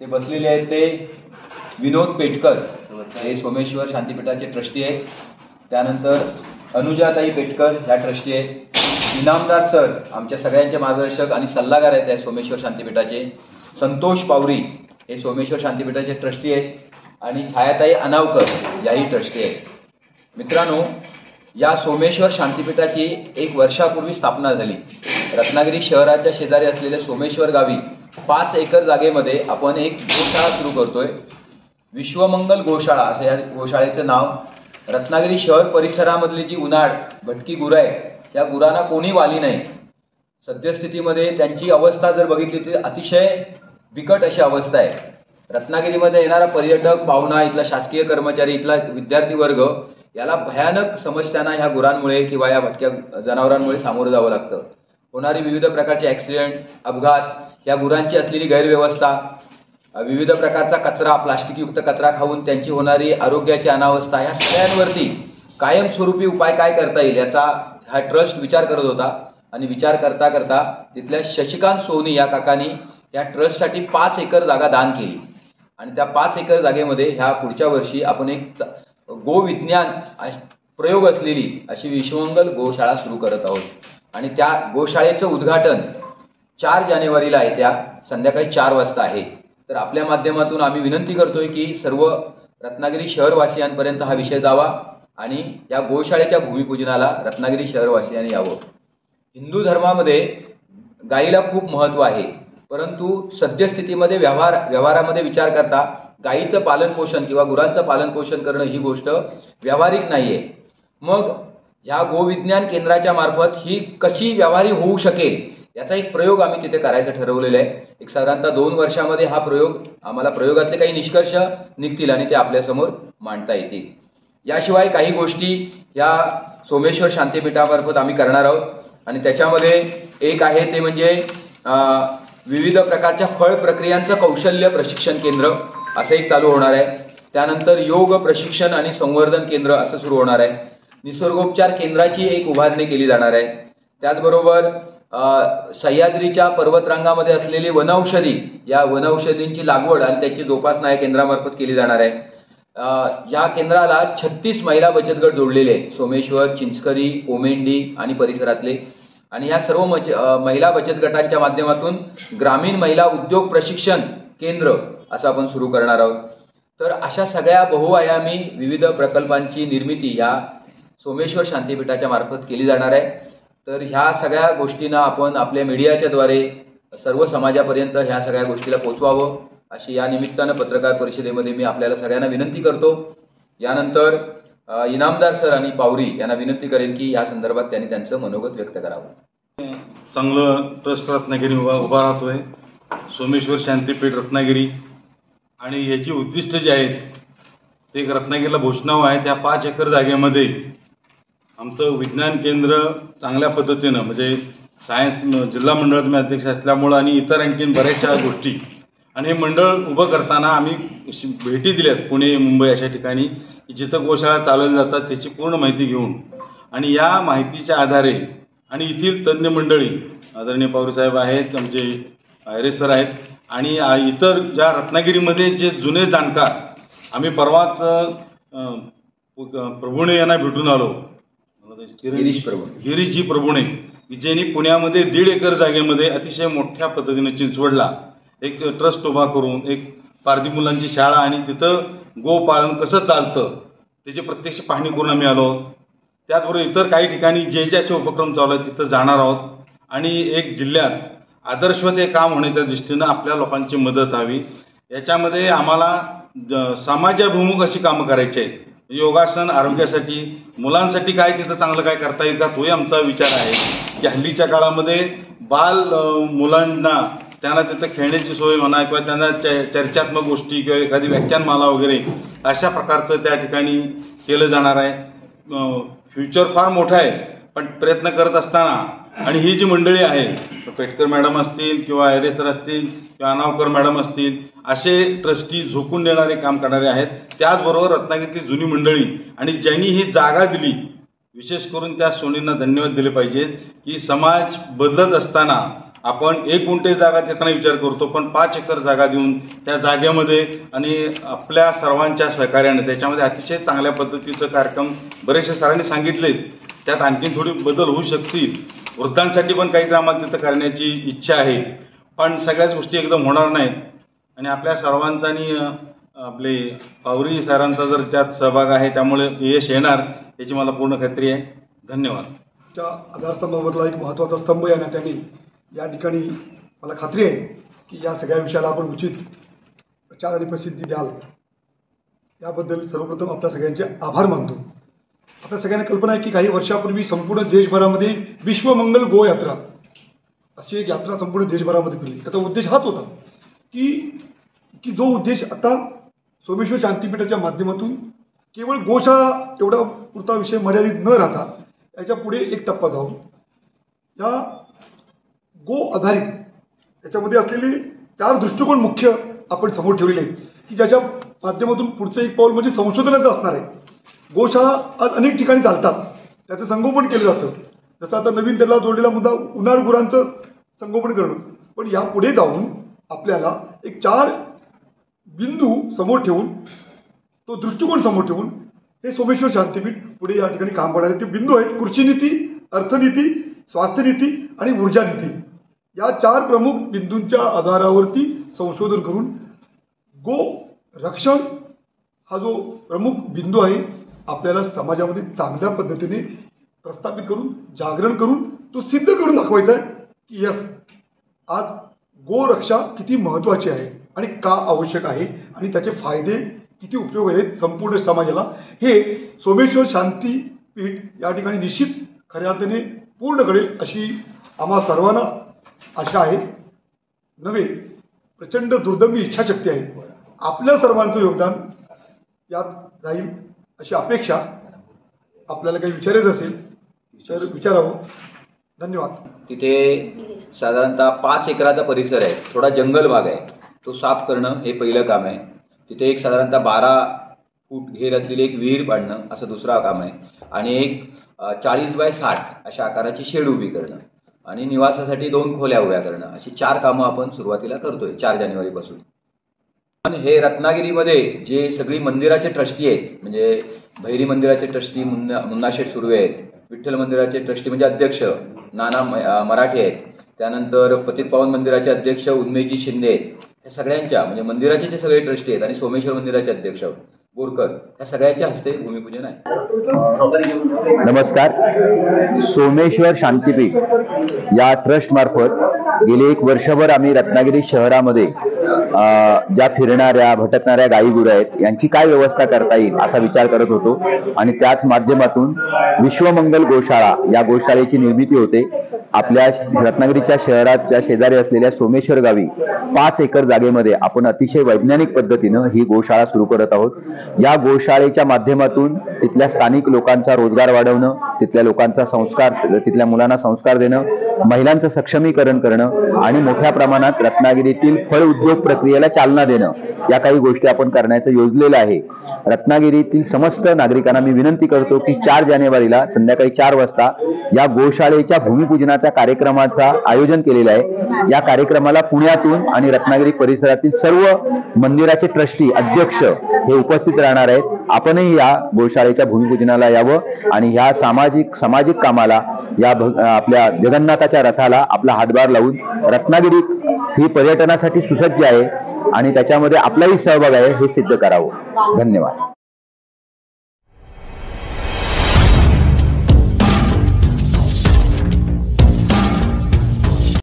ते बसलेले आहेत ते विनोद पेटकर, हे सोमेश्वर शांतीपीठाचे ट्रस्टी आहेत. त्यानंतर अनुजाताई पेटकर ह्या ट्रस्टी आहेत. इनामदार सर आमच्या सगळ्यांचे मार्गदर्शक आणि सल्लागार आहेत या सोमेश्वर शांतीपीठाचे. संतोष पावरी हे सोमेश्वर शांतीपीठाचे ट्रस्टी आहेत आणि छायाताई अनावकर याही ट्रस्टी आहेत. मित्रांनो, या सोमेश्वर शांतीपीठाची 1 वर्षापूर्वी स्थापना झाली. रत्नागिरी शहराच्या शेजारी असलेल्या सोमेश्वर गावी 5 एकर जागेमध्ये आपण एक गोशाळा सुरू करतोय. विश्वमंगल गोशाळा असं या गोशाळेचं नाव. रत्नागिरी शहर परिसरामधली जी उन्हाळ भटकी गुरं आहे त्या गुरांना कोणी वाली नाही. सद्यस्थितीमध्ये त्यांची अवस्था जर बघितली तर अतिशय बिकट अशी अवस्था आहे. रत्नागिरीमध्ये येणारा पर्यटक, पाहुणा, इथला शासकीय कर्मचारी, इथला विद्यार्थी वर्ग याला भयानक समस्यांना ह्या गुरांमुळे किंवा या भटक्या जनावरांमुळे सामोरं जावं लागतं. होणारी विविध प्रकारचे ॲक्सिडेंट, अपघात, या गुरांची असलेली गैरव्यवस्था, विविध प्रकारचा कचरा, प्लास्टिकयुक्त कचरा खाऊन त्यांची होणारी आरोग्याची अनावस्था, ह्या सगळ्यांवरती कायमस्वरूपी उपाय काय करता येईल याचा हा ट्रस्ट विचार करत होता. आणि विचार करता करता तिथल्या शशिकांत सोनी या काकांनी या ट्रस्टसाठी 5 एकर जागा दान केली. आणि त्या 5 एकर जागेमध्ये ह्या पुढच्या वर्षी आपण एक गोविज्ञान प्रयोग असलेली अशी विश्वमंगल गोशाळा सुरू करत आहोत. आणि त्या गोशाळेचं उद्घाटन 4 जानेवारीला आहे, त्या संध्याकाळी 4 वाजता आहे. तर आपल्या माध्यमातून आम्ही विनंती करतोय की सर्व रत्नागिरी शहरवासियांपर्यंत हा विषय जावा आणि या गोशाळेच्या भूमिपूजनाला रत्नागिरी शहरवासियांनी यावं. हिंदू धर्मामध्ये गायीला खूप महत्त्व आहे, परंतु सद्यस्थितीमध्ये व्यवहारामध्ये विचार करता गायीचं पालनपोषण किंवा गुरांचं पालनपोषण करणं ही गोष्ट व्यावहारिक नाही आहे. मग ह्या गोविज्ञान केंद्राच्या मार्फत ही कशी व्यावहारिक होऊ शकेल याचा एक प्रयोग आम्ही तिथे करायचं ठरवलेलं आहे. एक साधारणतः 2 वर्षामध्ये हा प्रयोग, आम्हाला प्रयोगातले काही निष्कर्ष निघतील आणि ते आपल्यासमोर मांडता येतील. याशिवाय काही गोष्टी या सोमेश्वर शांतीपीठामार्फत आम्ही करणार आहोत. आणि त्याच्यामध्ये एक आहे ते म्हणजे विविध प्रकारच्या फळ प्रक्रियांचं कौशल्य प्रशिक्षण केंद्र असं एक चालू होणार आहे. त्यानंतर योग प्रशिक्षण आणि संवर्धन केंद्र असं सुरू होणार आहे. निसर्गोपचार केंद्राची एक उभारणी केली जाणार आहे. त्याचबरोबर सह्याद्रीच्या पर्वतरांगामध्ये असलेली वनौषधी, या वनौषधींची लागवड आणि त्याची जोपासना या केंद्रामार्फत केली जाणार आहे. या केंद्राला 36 महिला बचत गट जोडलेले आहेत, सोमेश्वर, चिंचकरी, कोमेंडी आणि परिसरातले. आणि या सर्व महिला बचत गटांच्या माध्यमातून ग्रामीण महिला उद्योग प्रशिक्षण केंद्र असं आपण सुरू करणार आहोत. तर अशा सगळ्या बहुआयामी विविध प्रकल्पांची निर्मिती या सोमेश्वर शांतीपीठाच्या मार्फत केली जाणार आहे. तर ह्या सगळ्या गोष्टींना आपण आपल्या मीडियाच्याद्वारे सर्व समाजापर्यंत ह्या सगळ्या गोष्टीला पोचवावं अशी या निमित्तानं पत्रकार परिषदेमध्ये मी आपल्याला सगळ्यांना विनंती करतो. यानंतर इनामदार सर आणि पावरी यांना विनंती करेन की या संदर्भात त्यांनी त्यांचं मनोगत व्यक्त करावं. चांगलं ट्रस्ट रत्नागिरी उभा राहतोय, सोमेश्वर शांतीपीठ रत्नागिरी. आणि याची उद्दिष्ट जी आहेत ते एक रत्नागिरीला भोजनाव आहे. त्या 5 एकर जागेमध्ये आमचं विज्ञान केंद्र चांगल्या पद्धतीनं, म्हणजे सायन्स जिल्हा मंडळात मी अध्यक्ष असल्यामुळं आणि इतर आणखीन बऱ्याचशा गोष्टी, आणि हे मंडळ उभं करताना आम्ही भेटी दिल्यात पुणे, मुंबई अशा ठिकाणी की जिथं गोशाळा चालवल्या जातात त्याची पूर्ण माहिती घेऊन. आणि या माहितीच्या आधारे आणि येथील तज्ज्ञ मंडळी आदरणीय पावरीसाहेब आहेत, आमचे आयरे सर आहेत आणि इतर ज्या रत्नागिरीमध्ये जे जुने जाणकार, आम्ही परवाच प्रभुणे यांना भेटून आलो, गिरीशजी प्रभुणे, ज्यांनी पुण्यामध्ये 1.5 एकर जागेमध्ये अतिशय मोठ्या पद्धतीने चिंचवडला एक ट्रस्ट उभा करून एक पारधी मुलांची शाळा आणि तिथं गोपालन कसं चालतं त्याची प्रत्यक्ष पाहणी करून आम्ही आलो आहोत. त्याचबरोबर इतर काही ठिकाणी जे असे उपक्रम चालू आहेत तिथं जाणार आहोत. आणि एक जिल्ह्यात आदर्शवत हे काम होण्याच्या दृष्टीनं आपल्या लोकांची मदत हवी. याच्यामध्ये आम्हाला समाजाभिमुख अशी कामं करायची आहेत. योगासन, आरोग्यासाठी, मुलांसाठी काय तिथं चांगलं काय करता येईल का, तोही आमचा विचार आहे की हल्लीच्या काळामध्ये बाल मुलांना त्यांना तिथं खेळण्याची सोय म्हणा किंवा त्यांना चर्चात्मक गोष्टी किंवा एखादी व्याख्यानमाला वगैरे अशा प्रकारचं त्या ठिकाणी केलं जाणार आहे. फ्युचर फार मोठं आहे, पण प्रयत्न करत असताना आणि ही जी मंडळी आहे, पेटकर मॅडम असतील किंवा आयरे सर असतील किंवा अनावकर मॅडम असतील, असे ट्रस्टी झोकून देणारे काम करणारे आहेत. त्याचबरोबर रत्नागिरीतली जुनी मंडळी आणि ज्यांनी ही जागा दिली, विशेष करून त्या सोनींना धन्यवाद दिले पाहिजेत की समाज बदलत असताना आपण 1 गुंठे जागा देताना विचार करतो, पण 5 एकर जागा देऊन त्या जागेमध्ये आणि आपल्या सर्वांच्या सहकार्याने त्याच्यामध्ये अतिशय चांगल्या पद्धतीचं कार्यक्रम बरेचसे सरांनी सांगितले. त्यात आणखीन थोडी बदल होऊ शकतील. वृद्धांसाठी पण काहीतरी आम्हाला तिथं करण्याची इच्छा आहे, पण सगळ्याच गोष्टी एकदम होणार नाहीत. आणि आपल्या सर्वांचा आणि आपले पावरी सरांचा जर त्यात सहभाग आहे, त्यामुळे यश येणार याची मला पूर्ण खात्री आहे. धन्यवाद. त्या आधारस्तंभामधला एक महत्त्वाचा स्तंभ या नात्याने या ठिकाणी मला खात्री आहे की या सगळ्या विषयाला आपण उचित प्रचार आणि प्रसिद्धी द्याल. याबद्दल सर्वप्रथम आपल्या सगळ्यांचे आभार मानतो. आपल्या सगळ्यांना कल्पना आहे की काही वर्षापूर्वी संपूर्ण देशभरामध्ये विश्वमंगल गो यात्रा अशी एक यात्रा संपूर्ण देशभरामध्ये फिरली. त्याचा उद्देश हाच होता की जो उद्देश आता सोमेश्वर शांतीपीठाच्या माध्यमातून केवळ गोशाळा एवढा पुरता विषय मर्यादित न राहता याच्या पुढे एक टप्पा जाऊन या गो आधारित याच्यामध्ये असलेले 4 दृष्टिकोन मुख्य आपण समोर ठेवलेले आहेत की ज्याच्या माध्यमातून पुढचं एक पाऊल म्हणजे संशोधनाचं असणार आहे. गोशाळा आज अनेक ठिकाणी चालतात, त्याचं संगोपन केलं जातं. जसं आता नवीन त्याला जोडलेला मुद्दा उन्हाळ गुरांचं संगोपन करणं. पण यापुढे जाऊन आपल्याला एक 4 बिंदू समोर ठेवून तो दृष्टिकोन समोर ठेवून हे सोमेश्वर शांतीपीठ पुढे या ठिकाणी काम करणारे ते बिंदू आहेत. कृषीनीती, अर्थनीती, स्वास्थ्यनीती आणि ऊर्जा नीती या 4 प्रमुख बिंदूंच्या आधारावरती संशोधन करून गो रक्षण हा जो प्रमुख बिंदू आहे आपल्याला समाजामध्ये चांगल्या पद्धतीने प्रस्थापित करून जागरण करून तो सिद्ध करून दाखवायचा आहे की यस आज गोरक्षा किती महत्त्वाची आहे आणि का आवश्यक आहे आणि त्याचे फायदे किती उपयोग आहेत संपूर्ण समाजाला. हे सोमेश्वर शांतीपीठ या ठिकाणी निश्चित खऱ्या अर्थाने पूर्ण करेल अशी आम्हा सर्वांना आशा आहे. नव्हे प्रचंड दुर्दम्य इच्छाशक्ती आहे. आपल्या सर्वांचं योगदान यात राहील अशी अपेक्षा. आपल्याला काही विचारायचं असेल तर विचारावं. धन्यवाद. तिथे साधारणतः 5 एकराचा परिसर आहे, थोडा जंगल भाग आहे, तो साफ करणं हे पहिलं काम आहे. तिथे एक साधारणतः 12 फूट घेर असलेली एक विहीर पाडणं असं दुसरं काम आहे. आणि एक 40 बाय 60 अशा आकाराची शेड उभी करणं आणि निवासासाठी 2 खोल्या उभ्या करणं अशी 4 कामं आपण सुरुवातीला करतोय 4 जानेवारीपासून. पण हे रत्नागिरीमध्ये जे सगळी मंदिराचे ट्रस्टी आहेत, म्हणजे भैरी मंदिराचे ट्रस्टी मुन्नाशेठ सुर्वे आहेत, विठ्ठल मंदिराचे ट्रस्टी म्हणजे अध्यक्ष नाना मराठे आहेत, त्यानंतर पतितपावन मंदिराचे अध्यक्ष उन्मेजी शिंदे आहेत. या सगळ्यांच्या म्हणजे मंदिराचे जे सगळे ट्रस्टी आहेत आणि सोमेश्वर मंदिराचे अध्यक्ष बोरकर या सगळ्यांच्या हस्ते भूमिपूजन आहे. नमस्कार. सोमेश्वर शांतीपीठ या ट्रस्ट मार्फत गेले 1 वर्षभर आम्ही रत्नागिरी शहरामध्ये ज्या फिरणाऱ्या भटकणाऱ्या गायी गुरं आहेत यांची काय व्यवस्था करता येईल असा विचार करत होतो. आणि त्याच माध्यमातून विश्वमंगल गोशाळा या गोशाळेची निर्मिती होते. आपल्या रत्नागिरीच्या शहराच्या शेजारी असलेल्या सोमेश्वर गावी 5 एकर जागेमध्ये आपण अतिशय वैज्ञानिक पद्धतीनं ही गोशाळा सुरू करत आहोत. या गोशाळेच्या माध्यमातून तिथल्या स्थानिक लोकांचा रोजगार वाढवणं, तिथल्या लोकांचा संस्कार, तिथल्या मुलांना संस्कार देणं, महिलांचं सक्षमीकरण करणं आणि मोठ्या प्रमाणात रत्नागिरीतील फळ उद्योग प्रक्रियेला चालना देणं या काही गोष्टी आपण करण्याचं योजलेलं आहे. रत्नागिरीतील समस्त नागरिकांना मी विनंती करतो की 4 जानेवारीला संध्याकाळी 4 वाजता या गोशाळेच्या भूमिपूजनाच्या कार्यक्रमाचं आयोजन केलेलं आहे. या कार्यक्रमाला पुण्यातून आणि रत्नागिरी परिसरातील सर्व मंदिराचे ट्रस्टी अध्यक्ष हे उपस्थित राहणार आहेत. आपणही या गोशाळेच्या भूमिपूजनाला यावं आणि ह्या सामाजिक कामाला या आपल्या जगन्नाथाच्या रथाला आपला हातभार लावून रत्नागिरी ही पर्यटनासाठी सुसज्ज आहे आणि त्याच्यामध्ये आपलाही सहभाग आहे हे सिद्ध करावं. धन्यवाद.